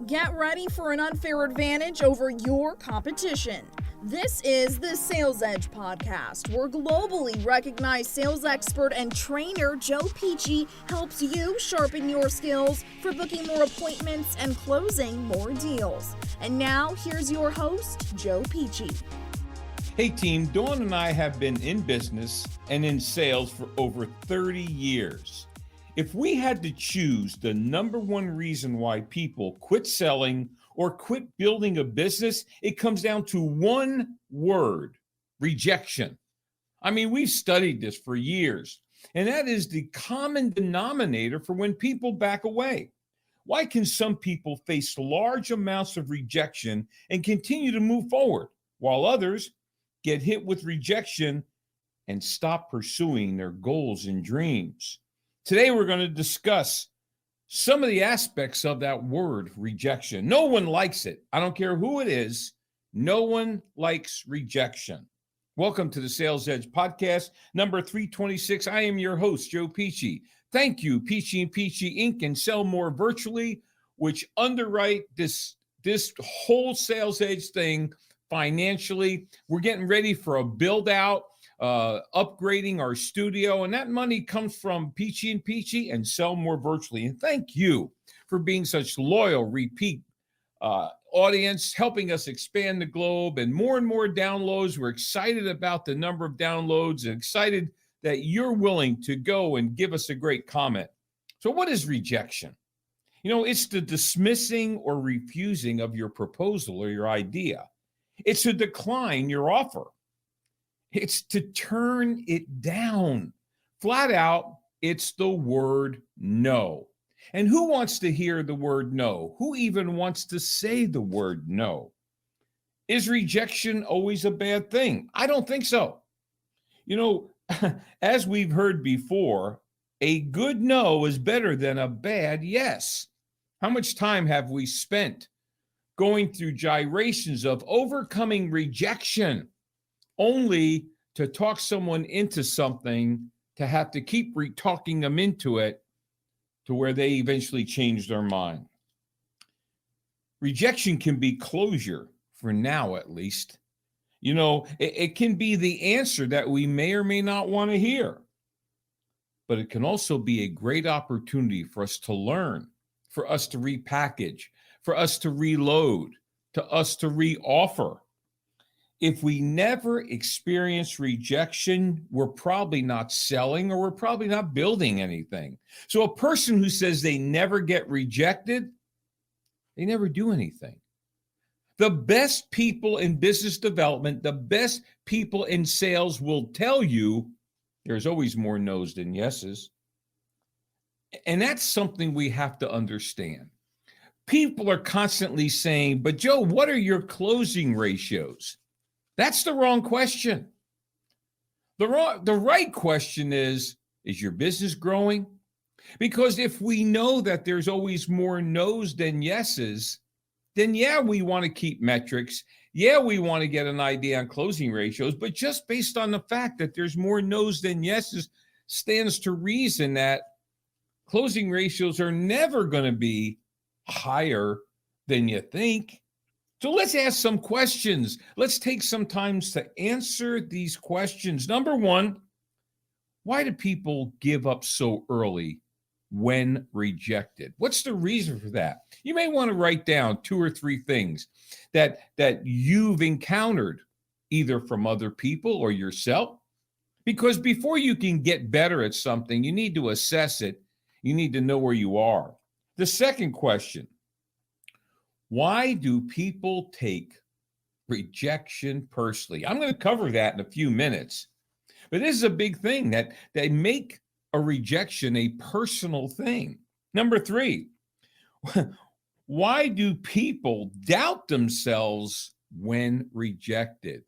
Get ready for an unfair advantage over your competition. This is the Sales Edge Podcast, where globally recognized sales expert and trainer Joe Pici helps you sharpen your skills for booking more appointments and closing more deals. And now, here's your host, Joe Pici. Hey team, Dawn and I have been in business and in sales for over 30 years. If we had to choose the number one reason why people quit selling or quit building a business, it comes down to one word: rejection. I mean, we've studied this for years, and that is the common denominator for when people back away. Why can some people face large amounts of rejection and continue to move forward, while others get hit with rejection and stop pursuing their goals and dreams? Today, we're going to discuss some of the aspects of that word, rejection. No one likes it. I don't care who it is. No one likes rejection. Welcome to the Sales Edge Podcast, number 326. I am your host, Joe Pici. Thank you, Pici and Pici Inc. and Sell More Virtually, which underwrite this whole Sales Edge thing financially. We're getting ready for a build out, upgrading our studio, and that money comes from Pici and Pici and Sell More Virtually. And thank you for being such loyal, repeat audience, helping us expand the globe and more downloads. We're excited about the number of downloads and excited that you're willing to go and give us a great comment. So what is rejection? You know, it's the dismissing or refusing of your proposal or your idea. It's to decline your offer. It's to turn it down. Flat out, it's the word no. And who wants to hear the word no? Who even wants to say the word no? Is rejection always a bad thing? I don't think so. You know, as we've heard before, a good no is better than a bad yes. How much time have we spent going through gyrations of overcoming rejection, only to talk someone into something, to have to keep talking them into it to where they eventually change their mind? Rejection can be closure, for now at least. You know, it can be the answer that we may or may not want to hear. But it can also be a great opportunity for us to learn, for us to repackage, for us to reload, to us to reoffer. If we never experience rejection, we're probably not selling or we're probably not building anything. So a person who says they never get rejected, they never do anything. The best people in business development, the best people in sales will tell you there's always more no's than yeses. And that's something we have to understand. People are constantly saying, but Joe, what are your closing ratios? That's the wrong question. The right question is your business growing? Because if we know that there's always more no's than yeses, then yeah, we want to keep metrics. Yeah, we want to get an idea on closing ratios, but just based on the fact that there's more no's than yeses stands to reason that closing ratios are never going to be higher than you think. So let's ask some questions. Let's take some time to answer these questions. Number one, why do people give up so early when rejected? What's the reason for that? You may want to write down 2 or 3 things that you've encountered either from other people or yourself. Because before you can get better at something, you need to assess it. You need to know where you are. The second question, why do people take rejection personally? I'm going to cover that in a few minutes. But this is a big thing that they make a rejection a personal thing. Number 3, why do people doubt themselves when rejected?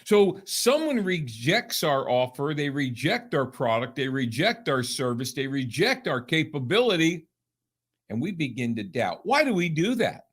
So someone rejects our offer, they reject our product, they reject our service, they reject our capability, and we begin to doubt. Why do we do that?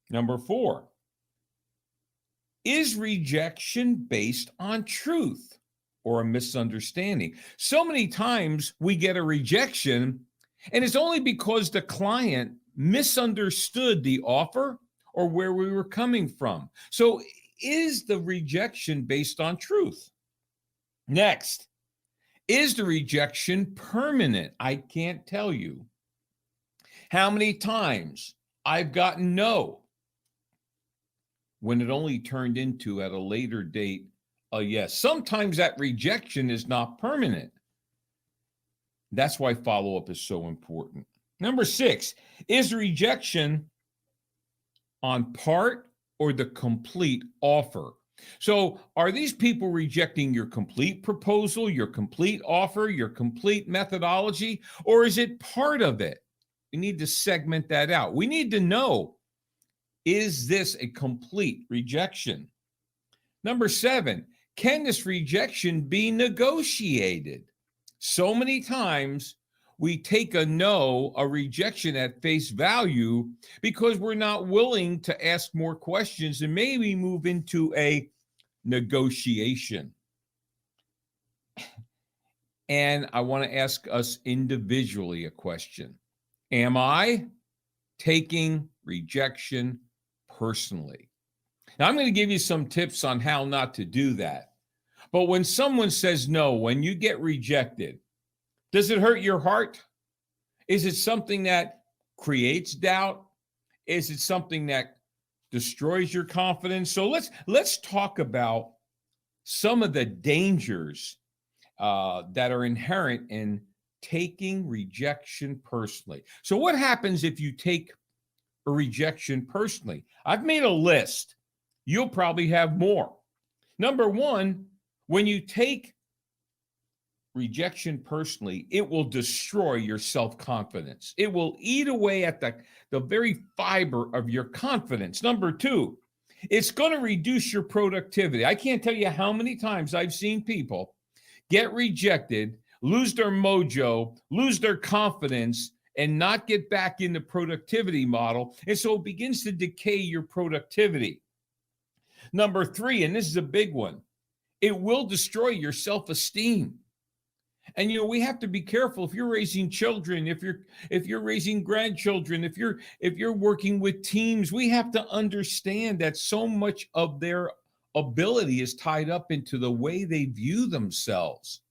Number 4, is rejection based on truth or a misunderstanding? So many times we get a rejection, and it's only because the client misunderstood the offer or where we were coming from. So is the rejection based on truth? Next, is the rejection permanent? I can't tell you how many times I've gotten no when it only turned into at a later date a yes. Sometimes that rejection is not permanent. That's why follow-up is so important. Number 6, is rejection on part or the complete offer? So are these people rejecting your complete proposal, your complete offer, your complete methodology, or is it part of it? We need to segment that out. We need to know, is this a complete rejection? Number 7, can this rejection be negotiated? So many times we take a no, a rejection at face value because we're not willing to ask more questions and maybe move into a negotiation. And I want to ask us individually a question. Am I taking rejection personally? Now, I'm going to give you some tips on how not to do that. But when someone says no, when you get rejected, does it hurt your heart? Is it something that creates doubt? Is it something that destroys your confidence? So let's talk about some of the dangers that are inherent in taking rejection personally. So what happens if you take a rejection personally? I've made a list. You'll probably have more. Number 1, when you take rejection personally, it will destroy your self-confidence. It will eat away at the very fiber of your confidence. Number 2, it's going to reduce your productivity. I can't tell you how many times I've seen people get rejected, lose their mojo, lose their confidence, and not get back in the productivity model. And so it begins to decay your productivity. Number 3, and this is a big one, it will destroy your self-esteem. And we have to be careful if you're raising children, if you're raising grandchildren, if you're working with teams, we have to understand that so much of their ability is tied up into the way they view themselves.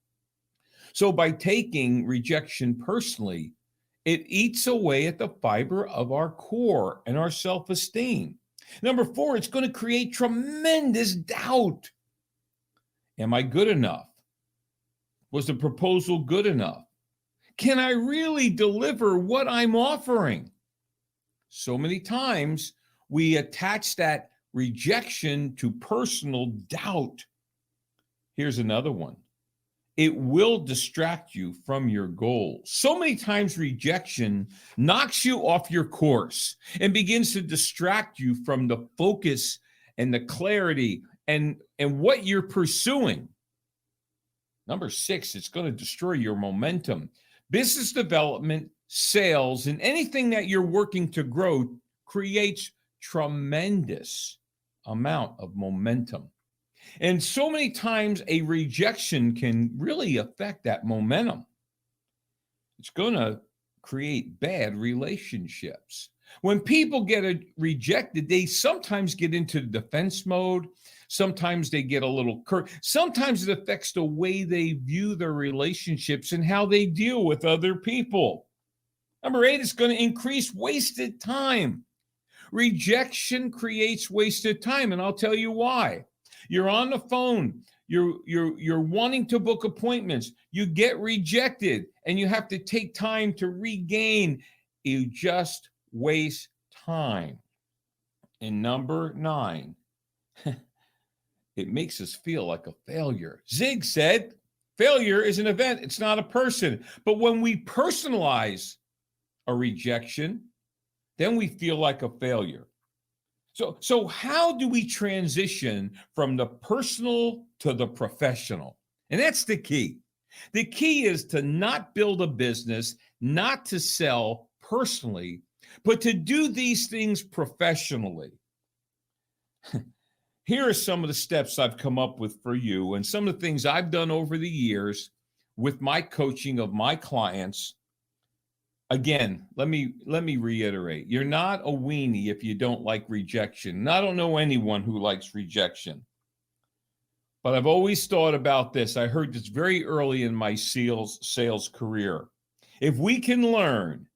So by taking rejection personally, it eats away at the fiber of our core and our self-esteem. Number 4, it's going to create tremendous doubt. Am I good enough? Was the proposal good enough? Can I really deliver what I'm offering? So many times we attach that rejection to personal doubt. Here's another one. It will distract you from your goals. So many times rejection knocks you off your course and begins to distract you from the focus and the clarity and what you're pursuing. Number 6, it's going to destroy your momentum. Business development, sales, and anything that you're working to grow creates tremendous amount of momentum. And so many times a rejection can really affect that momentum. It's going to create bad relationships. When people get rejected, they sometimes get into defense mode. Sometimes they get a little curt. Sometimes it affects the way they view their relationships and how they deal with other people. Number 8, it's going to increase wasted time. Rejection creates wasted time, and I'll tell you why. You're on the phone. You're wanting to book appointments. You get rejected, and you have to take time to regain. You just waste time. And number 9, it makes us feel like a failure. Zig said, failure is an event. It's not a person. But when we personalize a rejection, then we feel like a failure. So how do we transition from the personal to the professional? And that's the key. The key is to not build a business, not to sell personally, but to do these things professionally. Here are some of the steps I've come up with for you and some of the things I've done over the years with my coaching of my clients Again, let me reiterate. You're not a weenie if you don't like rejection. And I don't know anyone who likes rejection. But I've always thought about this. I heard this very early in my sales career. If we can learn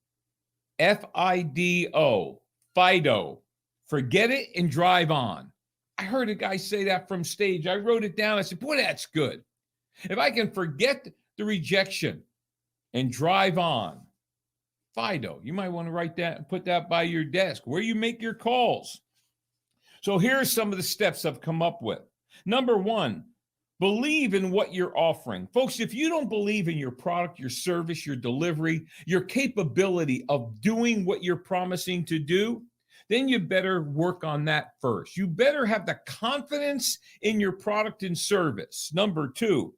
FIDO, FIDO, forget it and drive on. I heard a guy say that from stage. I wrote it down. I said, boy, that's good. If I can forget the rejection and drive on, FIDO, you might want to write that and put that by your desk where you make your calls. So here are some of the steps I've come up with. Number one, believe in what you're offering. Folks, if you don't believe in your product, your service, your delivery, your capability of doing what you're promising to do, then you better work on that first. You better have the confidence in your product and service. Number two,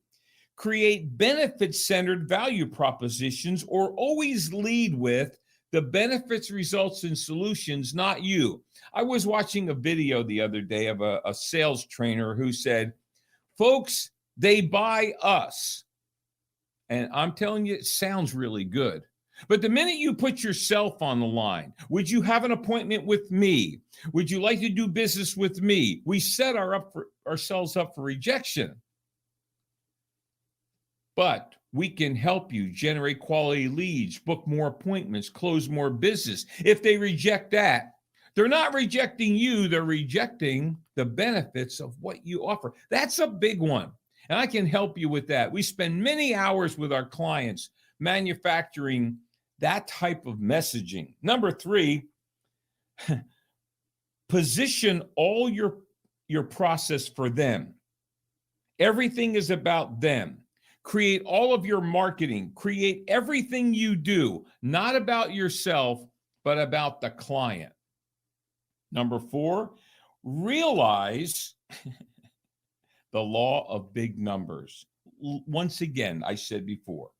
create benefit-centered value propositions, or always lead with the benefits, results, and solutions, not you. I was watching a video the other day of a sales trainer who said, folks, they buy us. And I'm telling you, it sounds really good. But the minute you put yourself on the line, would you have an appointment with me? Would you like to do business with me? We set ourselves up for rejection. But we can help you generate quality leads, book more appointments, close more business. If they reject that, they're not rejecting you, they're rejecting the benefits of what you offer. That's a big one, and I can help you with that. We spend many hours with our clients manufacturing that type of messaging. Number three, position all your process for them. Everything is about them. Create all of your marketing. Create everything you do, not about yourself, but about the client. Number four, realize the law of big numbers. Once again, I said before,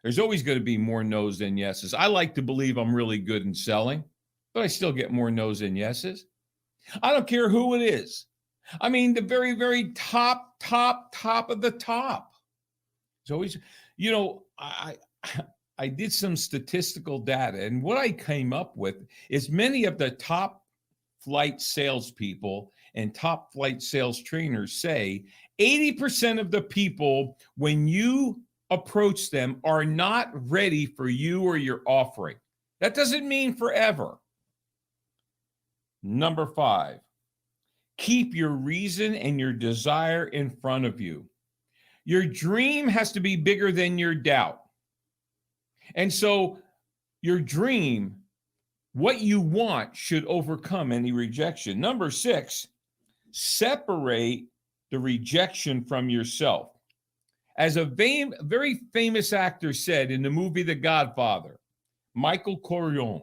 there's always going to be more no's than yeses. I like to believe I'm really good in selling, but I still get more no's than yeses. I don't care who it is. I mean, the very, very top of the top. It's always, I did some statistical data, and what I came up with is many of the top flight salespeople and top flight sales trainers say 80% of the people, when you approach them, are not ready for you or your offering. That doesn't mean forever. Number five, keep your reason and your desire in front of you. Your dream has to be bigger than your doubt. And so your dream, what you want, should overcome any rejection. Number six, separate the rejection from yourself. As a very famous actor said in the movie The Godfather, Michael Corleone,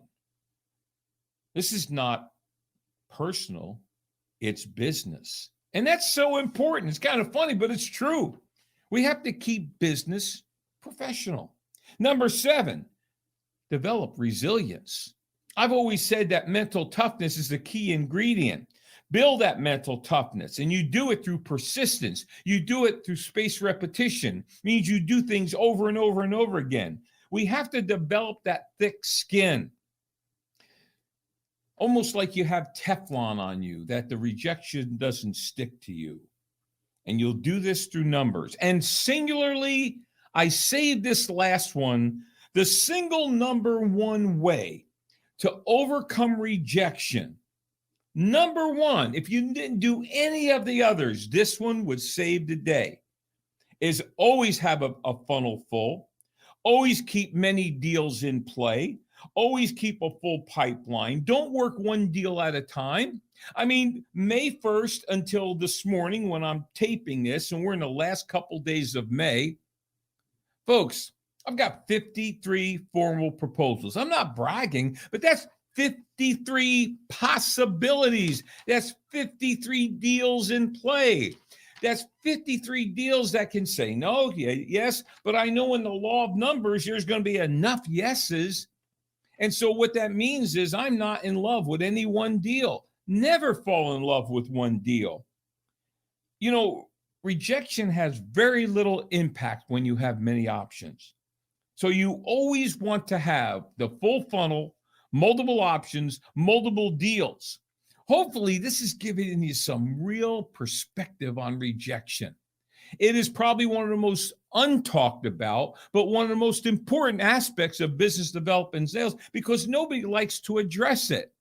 this is not personal, it's business. And that's so important. It's kind of funny, but it's true. We have to keep business professional. Number seven, develop resilience. I've always said that mental toughness is the key ingredient. Build that mental toughness, and you do it through persistence. You do it through spaced repetition. It means you do things over and over and over again. We have to develop that thick skin, almost like you have Teflon on you, that the rejection doesn't stick to you. And you'll do this through numbers. And singularly, I saved this last one, the single number one way to overcome rejection. Number one, if you didn't do any of the others, this one would save the day, is always have a funnel full, always keep many deals in play, always keep a full pipeline. Don't work one deal at a time. I mean, May 1st until this morning when I'm taping this, and we're in the last couple days of May, folks, I've got 53 formal proposals. I'm not bragging, but that's 53 possibilities. That's 53 deals in play. That's 53 deals that can say no, yes, but I know in the law of numbers, there's going to be enough yeses. And so what that means is I'm not in love with any one deal. Never fall in love with one deal. You know, rejection has very little impact when you have many options. So you always want to have the full funnel, multiple options, multiple deals. Hopefully, this is giving you some real perspective on rejection. It is probably one of the most untalked about, but one of the most important aspects of business development and sales, because nobody likes to address it.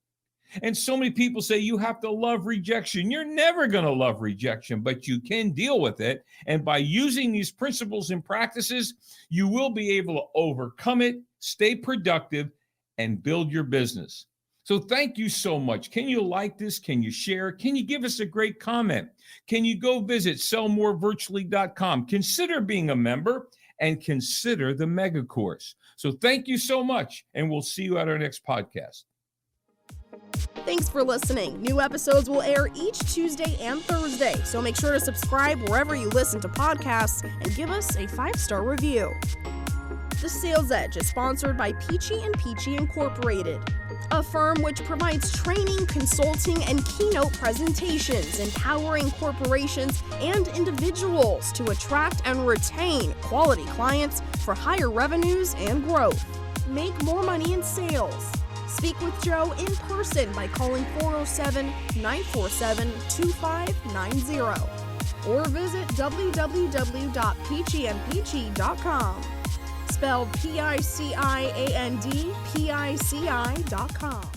And so many people say you have to love rejection. You're never going to love rejection, but you can deal with it. And by using these principles and practices, you will be able to overcome it, stay productive, and build your business. So thank you so much. Can you like this? Can you share? Can you give us a great comment? Can you go visit sellmorevirtually.com? Consider being a member and consider the mega course. So thank you so much, and we'll see you at our next podcast. Thanks for listening. New episodes will air each Tuesday and Thursday, so make sure to subscribe wherever you listen to podcasts and give us a 5-star review. The Sales Edge is sponsored by Pici and Pici Incorporated, a firm which provides training, consulting, and keynote presentations, empowering corporations and individuals to attract and retain quality clients for higher revenues and growth. Make more money in sales. Speak with Joe in person by calling 407-947-2590 or visit www.piciandpici.com. Spelled PICIAND, PICI.com.